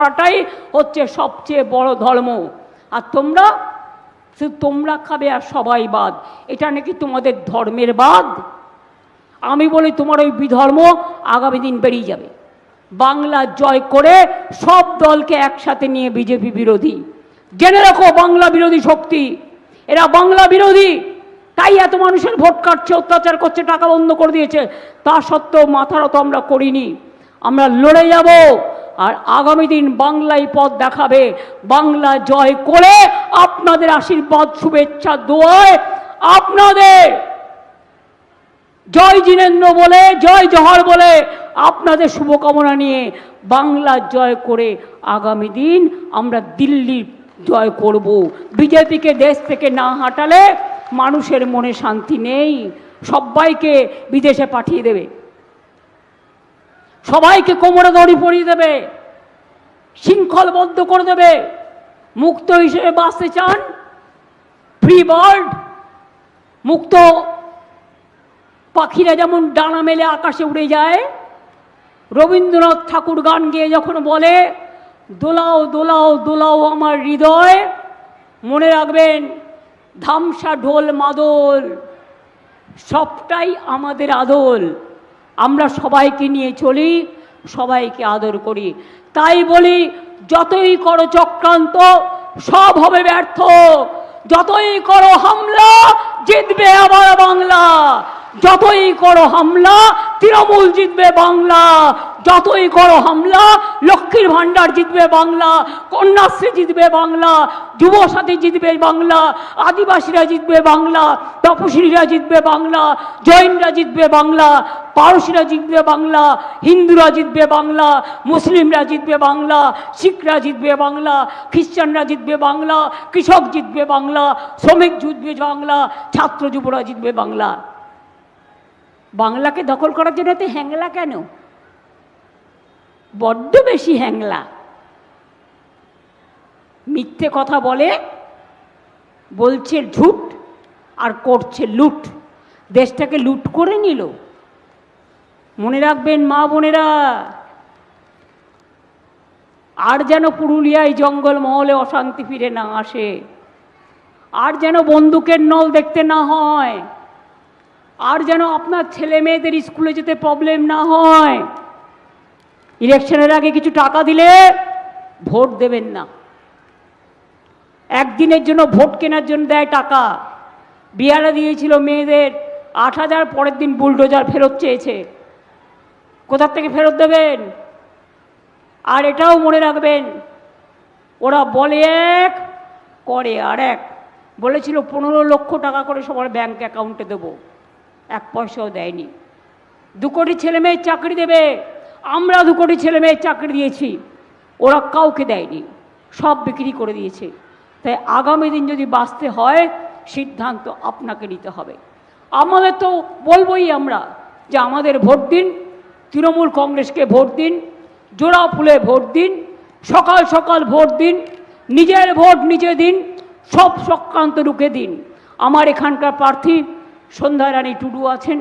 করাটাই হচ্ছে সবচেয়ে বড় ধর্ম। আর তোমরা শুধু তোমরা খাবে আর সবাই বাদ, এটা নাকি তোমাদের ধর্মের বাদ? আমি বলি তোমার ওই বিধর্ম আগামী দিন বেরিয়ে যাবে। বাংলা জয় করে সব দলকে একসাথে নিয়ে বিজেপি বিরোধী, জেনে রাখো বাংলা বিরোধী শক্তি, এরা বাংলা বিরোধী, তাই এত মানুষের ভোট কাটছে, অত্যাচার করছে, টাকা বন্ধ করে দিয়েছে। তা সত্ত্বেও মাথার তো আমরা করিনি, আমরা লড়ে যাব। আর আগামী দিন বাংলাই পথ দেখাবে। বাংলা জয় করে আপনাদের আশীর্বাদ, শুভেচ্ছা, দোয়ায় আপনাদের জয় জিনেন্দ্র বলে, জয় জহর বলে আপনাদের শুভকামনা নিয়ে বাংলা জয় করে আগামী দিন আমরা দিল্লির জয় করব। বিজেপিকে দেশ থেকে না হাঁটালে মানুষের মনে শান্তি নেই, সবাইকে বিদেশে পাঠিয়ে দেবে, সবাইকে কোমরে দড়ি পরিয়ে দেবে, শৃঙ্খলবদ্ধ করে দেবে। মুক্ত হিসেবে বাঁচতে চান, ফ্রি বার্ড, মুক্ত পাখিরা যেমন ডানা মেলে আকাশে উড়ে যায়, রবীন্দ্রনাথ ঠাকুর গান গেয়ে যখন বলে দোলাও দোলাও দোলাও আমার হৃদয়, মনে রাখবেন ধামসা ঢোল মাদল সবটাই আমাদের আদল। আমরা সবাইকে নিয়ে চলি, সবাইকে আদর করি। তাই বলি যতই করো চক্রান্ত সব হবে ব্যর্থ, যতই করো হামলা জিতবে আবার বাংলা, যতই করো হামলা তৃণমূল জিতবে বাংলা, যতই করো হামলা লক্ষ্মীর ভাণ্ডার জিতবে বাংলা, কন্যাশ্রী জিতবে বাংলা, যুবসাথী জিতবে বাংলা, আদিবাসীরা জিতবে বাংলা, তপশিলীরা জিতবে বাংলা, জৈনরা জিতবে বাংলা, পারসীরা জিতবে বাংলা, হিন্দুরা জিতবে বাংলা, মুসলিমরা জিতবে বাংলা, শিখরা জিতবে বাংলা, খ্রিস্টানরা জিতবে বাংলা, কৃষক জিতবে বাংলা, শ্রমিক জিতবে বাংলা, ছাত্র যুবরা জিতবে বাংলা। বাংলাকে দখল করার জন্য তো হ্যাংলা কেন? বড্ড বেশি হ্যাংলা, মিথ্যে কথা বলে, বলছে ঝুট আর করছে লুট, দেশটাকে লুট করে নিল। মনে রাখবেন মা বোনেরা, আর যেন পুরুলিয়ায় জঙ্গল মহলে অশান্তি ফিরে না আসে, আর যেন বন্দুকের নল দেখতে না হয়, আর যেন আপনার ছেলে মেয়েদের স্কুলে যেতে প্রবলেম না হয়। ইলেকশনের আগে কিছু টাকা দিলে ভোট দেবেন না। একদিনের জন্য ভোট কেনার জন্য দেয় টাকা, বিহারে দিয়েছিল মেয়েদের 8,000, পরের দিন বুলডোজার ফেরত চেয়েছে। কোথার থেকে ফেরত দেবেন? আর এটাও মনে রাখবেন, ওরা বলে এক করে আর এক। বলেছিল 15 লক্ষ টাকা করে সবার ব্যাংক অ্যাকাউন্টে দেবো, 1 পয়সাও দেয়নি। 2 কোটি ছেলে মেয়ের চাকরি দেবে, আমরা 2 কোটি ছেলে মেয়ের চাকরি দিয়েছি, ওরা কাউকে দেয়নি, সব বিক্রি করে দিয়েছে। তাই আগামী দিন যদি বাঁচতে হয় সিদ্ধান্ত আপনাকে নিতে হবে। আমাদের তো বলবোই আমরা যে আমাদের ভোট দিন, তৃণমূল কংগ্রেসকে ভোট দিন, জোড়া ফুলে ভোট দিন, সকাল সকাল ভোট দিন, নিজের ভোট নিজে দিন, সব চক্রান্ত রুখে দিন। আমার এখানকার প্রার্থী সন্ধ্যা রানী টুডু আছেন,